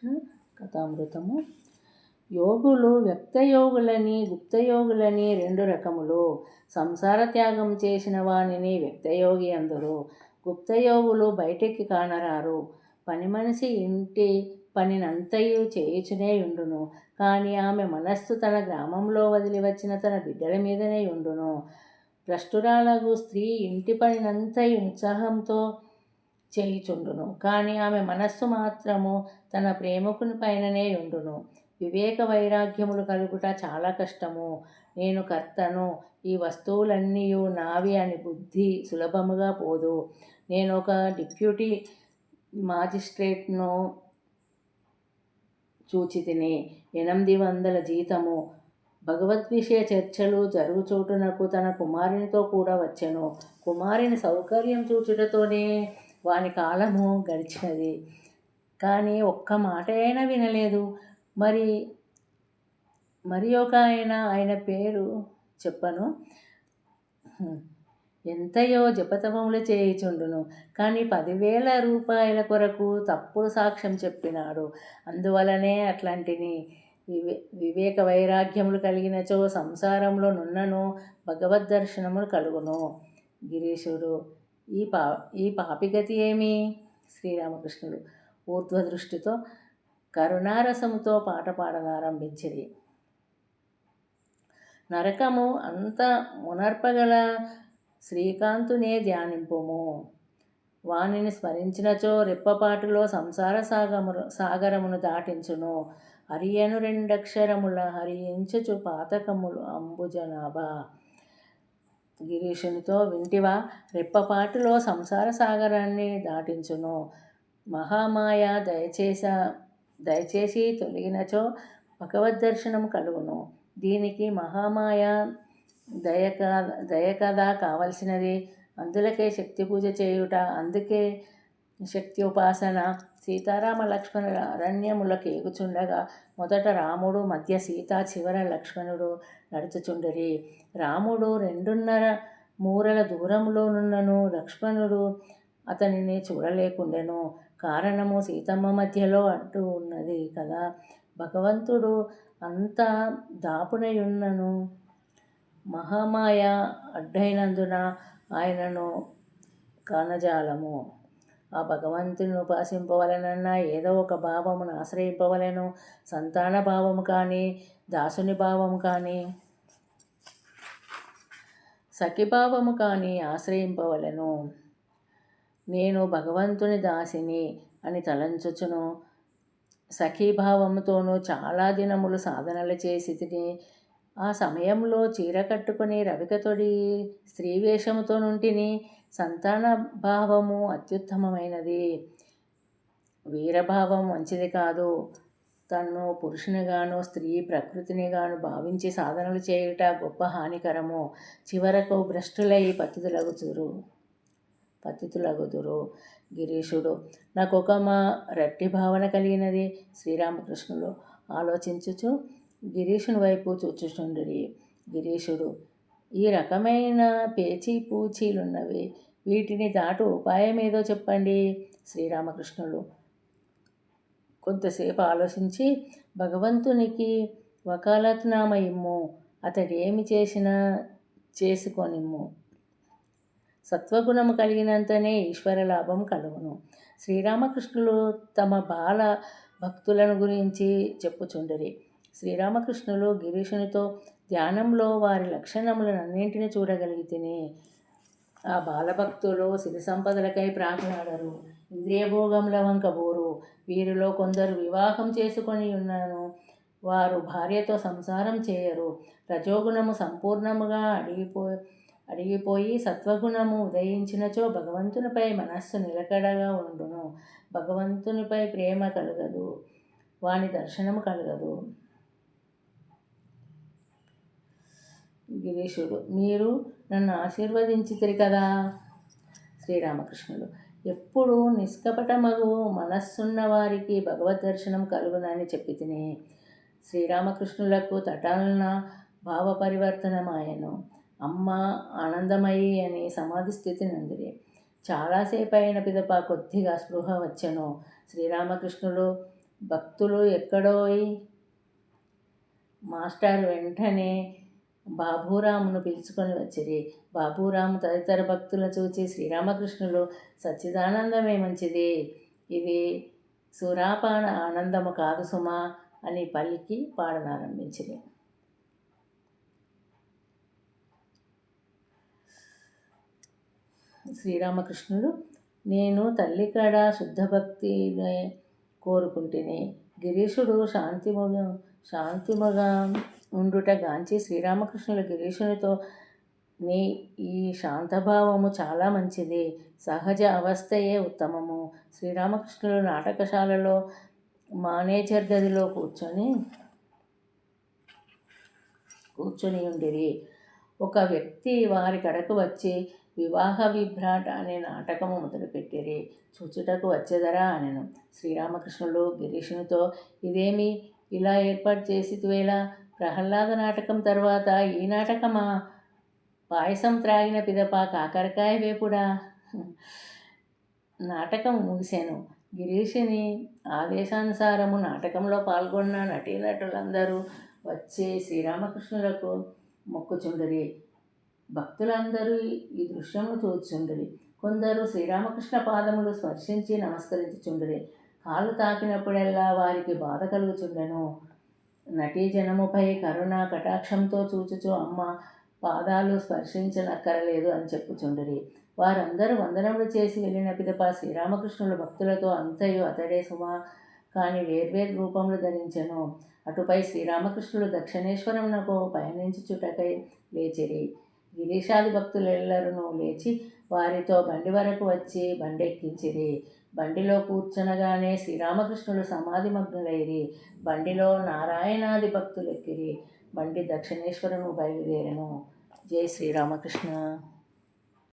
శ్రీరామకృష్ణ కథామృతము. యోగులు వ్యక్తయోగులని గుప్తయోగులని రెండు రకములు. సంసార త్యాగం చేసిన వానిని వ్యక్తయోగి అందరు. గుప్తయోగులు బయటికి కానరారు. పని మనిషి ఇంటి పనినంతయు చేయుచునే ఉండును, కానీ ఆమె మనస్సు తన గ్రామంలో వదిలి వచ్చిన తన బిడ్డల మీదనే ఉండును. భ్రష్టురాలగు స్త్రీ ఇంటి పనినంతయు ఉత్సాహంతో చేయుచుండును, కానీ ఆమె మనస్సు మాత్రము తన ప్రేమకుని పైననే ఉండును. వివేక వైరాగ్యములు కలుగుట చాలా కష్టము. నేను కర్తను, ఈ వస్తువులన్నీ నావి అని బుద్ధి సులభముగా పోదు. నేను ఒక డిప్యూటీ మాజిస్ట్రేట్ను చూచితిని. 800 జీతము. భగవద్విషయ చర్చలు జరుగుచోటునకు తన కుమారునితో కూడా వచ్చెను. కుమారుని సౌకర్యం చూచుటతోనే వాని కాలము గడిచినది, కానీ ఒక్క మాట అయినా వినలేదు. మరి ఒక ఆయన పేరు చెప్పను, ఎంతయో జపతపములు చేయుచుండును, కానీ 10,000 రూపాయల కొరకు తప్పుడు సాక్ష్యం చెప్పినాడు. అందువలనే అట్లాంటిని. వివేక వైరాగ్యములు కలిగినచో సంసారంలో నున్నను భగవద్దర్శనములు కలుగును. గిరీశుడు. ఈ పాపిగతి ఏమి? శ్రీరామకృష్ణుడు ఊర్ధ్వదృష్టితో కరుణారసముతో పాట పాడనారంభించిరి. నరకము అంత మునర్పగల శ్రీకాంతునే ధ్యానింపుము. వానిని స్మరించినచో రెప్పపాటులో సంసార సాగరమును దాటించును. హరియను 2 అక్షరముల హరించుచు పాతకములు అంబుజనాభా. గిరీశునితో వింటివా? రెప్పపాటులో సంసార సాగరాన్ని దాటించును. మహామాయ దయచేసి తొలగినచో భగవద్దర్శనము కలుగును. దీనికి మహామాయ దయ కదా కావలసినది. అందులకే శక్తి పూజ చేయుట, అందుకే శక్తి ఉపాసన. సీతారామ లక్ష్మణుల అరణ్యములకు ఏగుచుండగా మొదట రాముడు, మధ్య సీత, చివర లక్ష్మణుడు నడుచుచుండిరి. రాముడు 2.5 మూరల దూరములోనున్నను లక్ష్మణుడు అతనిని చూడలేకుండెను. కారణము సీతమ్మ మధ్యలో అడ్డు ఉన్నది కదా. భగవంతుడు అంత దాపునయున్నను మహామాయ అడ్డైనందున ఆయనను కానజాలము. ఆ భగవంతుని ఉపాసింపవలనన్నా ఏదో ఒక భావమును ఆశ్రయింపవలెను. సంతాన భావము కానీ, దాసుని భావము కానీ, సఖిభావము కానీ ఆశ్రయింపవలెను. నేను భగవంతుని దాసిని అని తలంచుచును సఖీభావముతోనూ చాలా దినములు సాధనలు చేసి తిని. ఆ సమయంలో చీర కట్టుకుని రవిక తొడి స్త్రీవేషముతో నుంటిని. సంతాన భావము అత్యుత్తమమైనది. వీరభావం మంచిది కాదు. తన్ను పురుషునిగాను స్త్రీ ప్రకృతినిగాను భావించి సాధనలు చేయుట గొప్ప హానికరము. చివరకు భ్రష్టులై పతితులగుదురు. గిరీశుడు. నాకొక రట్టి భావన కలిగినది. శ్రీరామకృష్ణులు ఆలోచించుచు గిరీశుని వైపు చూచుచుండిరి. గిరీశుడు. ఈ రకమైన పేచీపూచీలున్నవి. వీటిని దాటు ఉపాయమేదో చెప్పండి. శ్రీరామకృష్ణులు కొంతసేపు ఆలోచించి, భగవంతునికి వకాలత్నామా ఇమ్ము. అతడేమి చేసినా చేసుకొనిమ్ము. సత్వగుణము కలిగినంతనే ఈశ్వర లాభం కలుగును. శ్రీరామకృష్ణులు తమ బాల భక్తులను గురించి చెప్పుచుండిరి. శ్రీరామకృష్ణులు గిరీశునితో ధ్యానంలో వారి లక్షణములన్నింటినీ చూడగలిగితిని. ఆ బాలభక్తులు సిరి సంపదలకై ప్రాకులాడరు, ఇంద్రియభోగముల వంక బోరు. వీరిలో కొందరు వివాహం చేసుకొని ఉన్నాను, వారు భార్యతో సంసారం చేయరు. రజోగుణము సంపూర్ణముగా అడిగిపోయి సత్వగుణము ఉదయించినచో భగవంతునిపై మనస్సు నిలకడగా ఉండును. భగవంతునిపై ప్రేమ కలగదు, వాని దర్శనము కలగదు. గిరీశుడు. మీరు నన్ను ఆశీర్వదించితిరి కదా. శ్రీరామకృష్ణుడు. ఎప్పుడు నిష్కపటమగు మనస్సున్న వారికి భగవద్దర్శనం కలుగునని చెప్పితిని. శ్రీరామకృష్ణులకు తటాలన భావ పరివర్తనమాయెను. అమ్మ ఆనందమయి అని సమాధి స్థితి నందిరి. చాలాసేపు అయిన పిదప కొద్దిగా స్పృహ వచ్చెను. శ్రీరామకృష్ణులు భక్తులు ఎక్కడోయ్. మాస్టర్ వెంటనే బాబూరామును పిలుచుకొని వచ్చిరి. బాబూరాము తదితర భక్తులను చూచి, శ్రీరామకృష్ణులు సచ్చిదానందమే మంచిది, ఇది సురాపాన ఆనందము కాదు సుమా అని పలికి పాడనారంభించిరి. శ్రీరామకృష్ణులు, నేను తల్లికాడ శుద్ధభక్తినే కోరుకుంటుని. గిరీశుడు శాంతిముగా ఉండుట గాంచి శ్రీరామకృష్ణులు గిరీశునితో, నీ ఈ శాంతభావము చాలా మంచిది, సహజ అవస్థయే ఉత్తమము. శ్రీరామకృష్ణులు నాటకశాలలో మానేజర్ గదిలో కూర్చొని ఉండిరి. ఒక వ్యక్తి వారి కడకు వచ్చి వివాహ విభ్రాట అనే నాటకము మొదలుపెట్టిరి. చూచుటకు వచ్చేదరా అనెను. శ్రీరామకృష్ణులు గిరీశునితో, ఇదేమి ఇలా ఏర్పాటు చేసితివేలా? ప్రహ్లాద నాటకం తర్వాత ఈ నాటకమా? పాయసం త్రాగిన పిదప కాకరకాయ వేపుడా? నాటకం ముగిసెను. గిరీశుని ఆదేశానుసారము నాటకంలో పాల్గొన్న నటీనటులందరూ వచ్చి శ్రీరామకృష్ణులకు మొక్కుచుండిరి. భక్తులందరూ ఈ దృశ్యమును చూచుచుండిరి. కొందరు శ్రీరామకృష్ణ పాదములు స్పర్శించి నమస్కరించుచుండిరి. కాలు తాకినప్పుడెల్లా వారికి బాధ కలుగుచుండెను. నటీజనముపై కరుణ కటాక్షంతో చూచుచు, అమ్మ పాదాలు స్పర్శించనక్కరలేదు అని చెప్పుచుండిరి. వారందరూ వందనములు చేసి వెళ్ళిన పిదప శ్రీరామకృష్ణులు భక్తులతో, అంతయు అతడే సుమా, కానీ వేర్వేరు రూపములు ధరించెను. అటుపై శ్రీరామకృష్ణులు దక్షిణేశ్వరమునకు పయనించుటకై లేచిరి. గిరీశాది భక్తులెల్లరూ లేచి వారితో బండి వరకు వచ్చి బండెక్కించిరి. బండిలో కూర్చునగానే శ్రీరామకృష్ణులు సమాధిమగ్నులైరి. బండిలో నారాయణాది భక్తులెక్కిరి. బండి దక్షిణేశ్వరము బయలుదేరెను. జై శ్రీరామకృష్ణ.